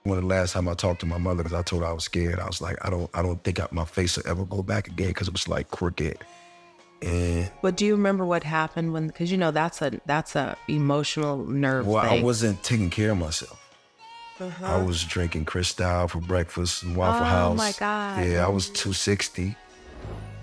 One of the last time I talked to my mother, because I told her I was scared. I was like, I don't think my face will ever go back again because it was like crooked. And But do you remember what happened when? Because that's a emotional nerve well, I thing. wasn't taking care of myself. Uh I huh. was drinking Cristal for breakfast and Waffle Oh my House. God. Yeah, I was Mhm. 260.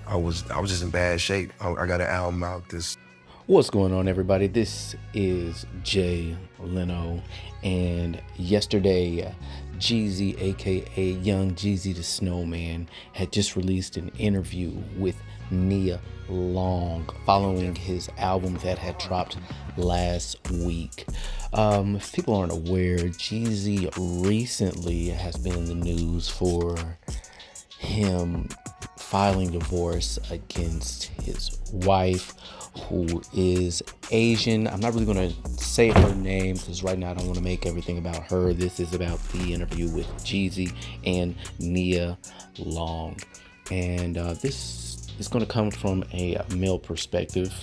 I was just in bad shape. I got an album out this. What's going on, everybody? This is Jay Leno, and yesterday, Jeezy, aka Young Jeezy the Snowman, had just released an interview with Nia Long following his album that had dropped last week. If people aren't aware, Jeezy recently has been in the news for him filing divorce against his wife, who is Asian. I'm not really going to say her name because right now I don't want to make everything about her. This is about the interview with Jeezy and Nia Long. And this is going to come from a male perspective,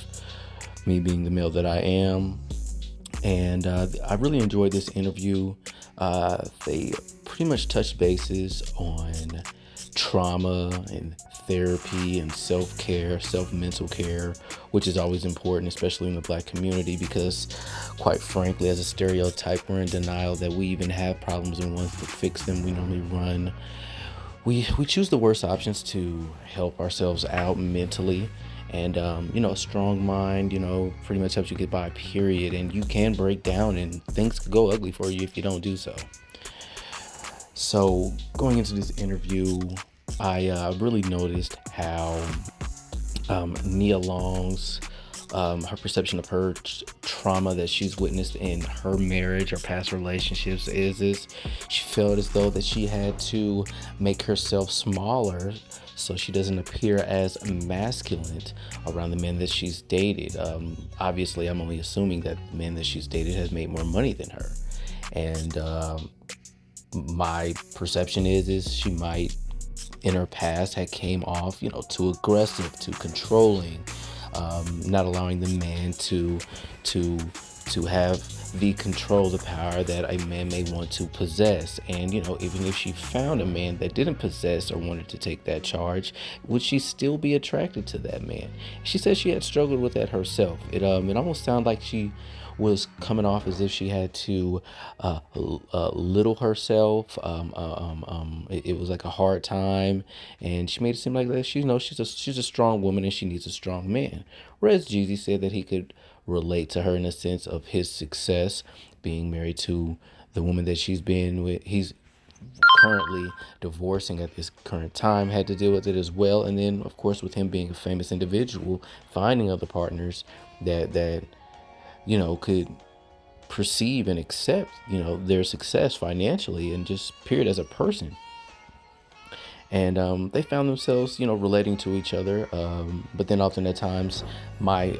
me being the male that I am. And I really enjoyed this interview. They pretty much touched bases on trauma and therapy and self-care, self-mental care, which is always important, especially in the Black community, because quite frankly, as a stereotype, we're in denial that we even have problems, and once we fix them, we normally run. We choose the worst options to help ourselves out mentally. And a strong mind, pretty much helps you get by, period. And you can break down and things could go ugly for you if you don't do so. So going into this interview, I really noticed how Nia Long's her perception of her trauma that she's witnessed in her marriage or past relationships is she felt as though that she had to make herself smaller so she doesn't appear as masculine around the men that she's dated. Obviously, I'm only assuming that the men that she's dated has made more money than her, and my perception is she might in her past had came off too aggressive, too controlling, not allowing the man to to have the control, the power that a man may want to possess. And even if she found a man that didn't possess or wanted to take that charge, would she still be attracted to that man? She said she had struggled with that herself. It almost sounded like she was coming off as if she had to little herself. It was like a hard time, and she made it seem like that she's a strong woman and she needs a strong man. Whereas Jeezy said that he could relate to her in a sense of his success, being married to the woman that she's been with. He's currently divorcing at this current time, had to deal with it as well. And then, of course, with him being a famous individual, finding other partners that could perceive and accept their success financially and just period as a person. And they found themselves relating to each other, but then often at times my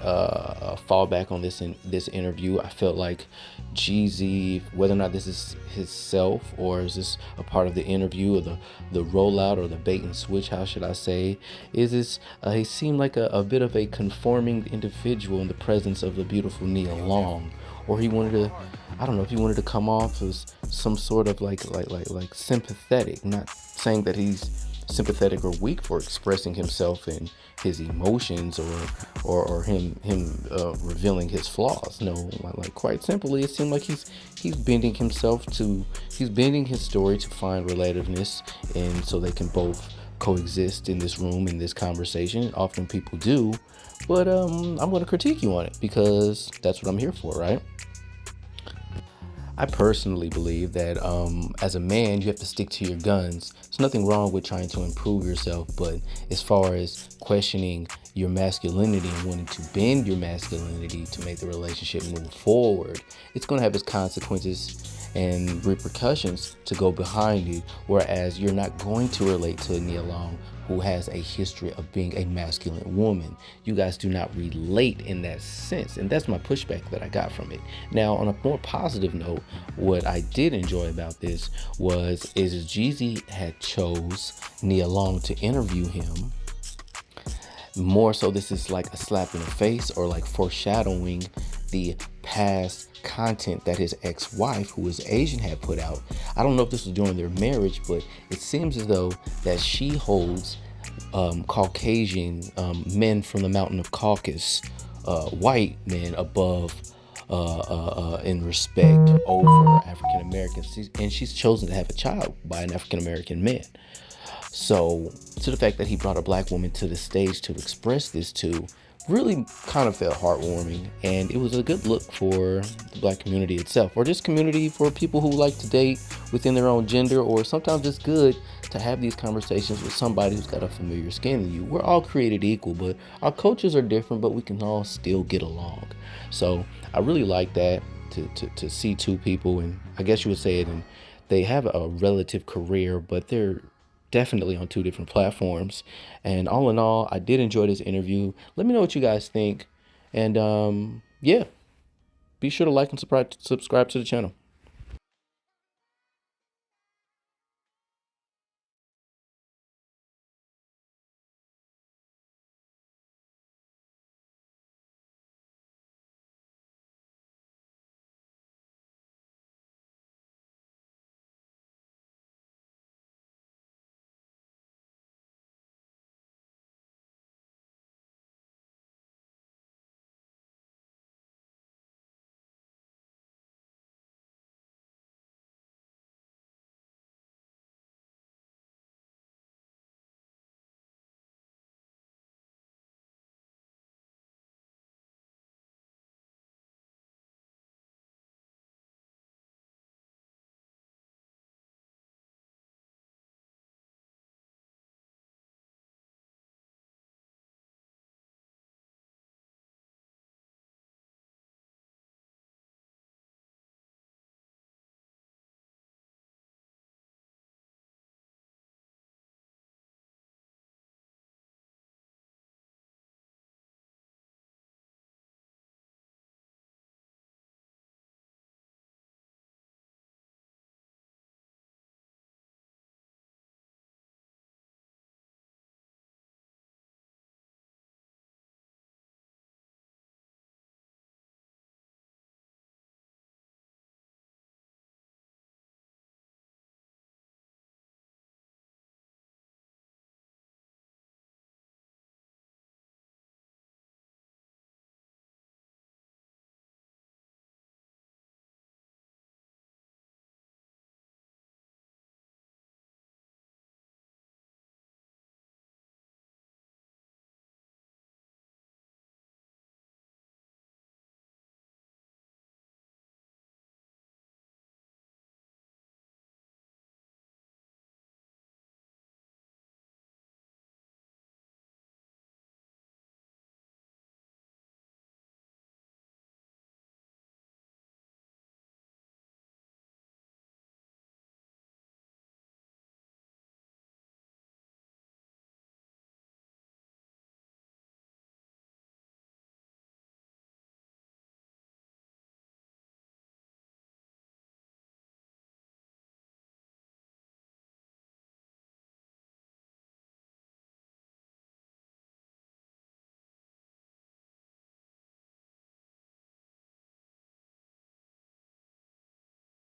fallback on this interview, I felt like Jeezy, whether or not this is his self or is this a part of the interview or the rollout or the bait and switch, how should I say, is this he seemed like a bit of a conforming individual in the presence of the beautiful Nia Long. Or he wanted to, I don't know if he wanted to come off as some sort of like sympathetic, not saying that he's sympathetic or weak for expressing himself and his emotions, or him revealing his flaws. No, like quite simply, it seemed like he's bending his story to find relativeness, and so they can both coexist in this room, in this conversation. Often people do, but I'm going to critique you on it because that's what I'm here for, right? I personally believe that as a man, you have to stick to your guns. There's nothing wrong with trying to improve yourself, but as far as questioning your masculinity and wanting to bend your masculinity to make the relationship move forward, it's going to have its consequences and repercussions to go behind it. Whereas you're not going to relate to a Nia Long who has a history of being a masculine woman. You guys do not relate in that sense, and that's my pushback that I got from it. Now, on a more positive note, what I did enjoy about this is Jeezy had chose Nia Long to interview him. More so, this is like a slap in the face or like foreshadowing the past content that his ex-wife, who is Asian, had put out. I don't know if this was during their marriage, but it seems as though that she holds Caucasian men from the mountain of Caucasus, white men, above in respect over African Americans, and she's chosen to have a child by an African American man. So, to the fact that he brought a black woman to the stage to express this to really kind of felt heartwarming, and it was a good look for the black community itself, or just community for people who like to date within their own gender, or sometimes it's good to have these conversations with somebody who's got a familiar skin to you. We're all created equal, but our cultures are different, but we can all still get along. So I really like that, to see two people, and I guess you would say it, and they have a relative career, but they're definitely on two different platforms. And all in all, I did enjoy this interview. Let me know what you guys think. And yeah, be sure to like and subscribe to the channel.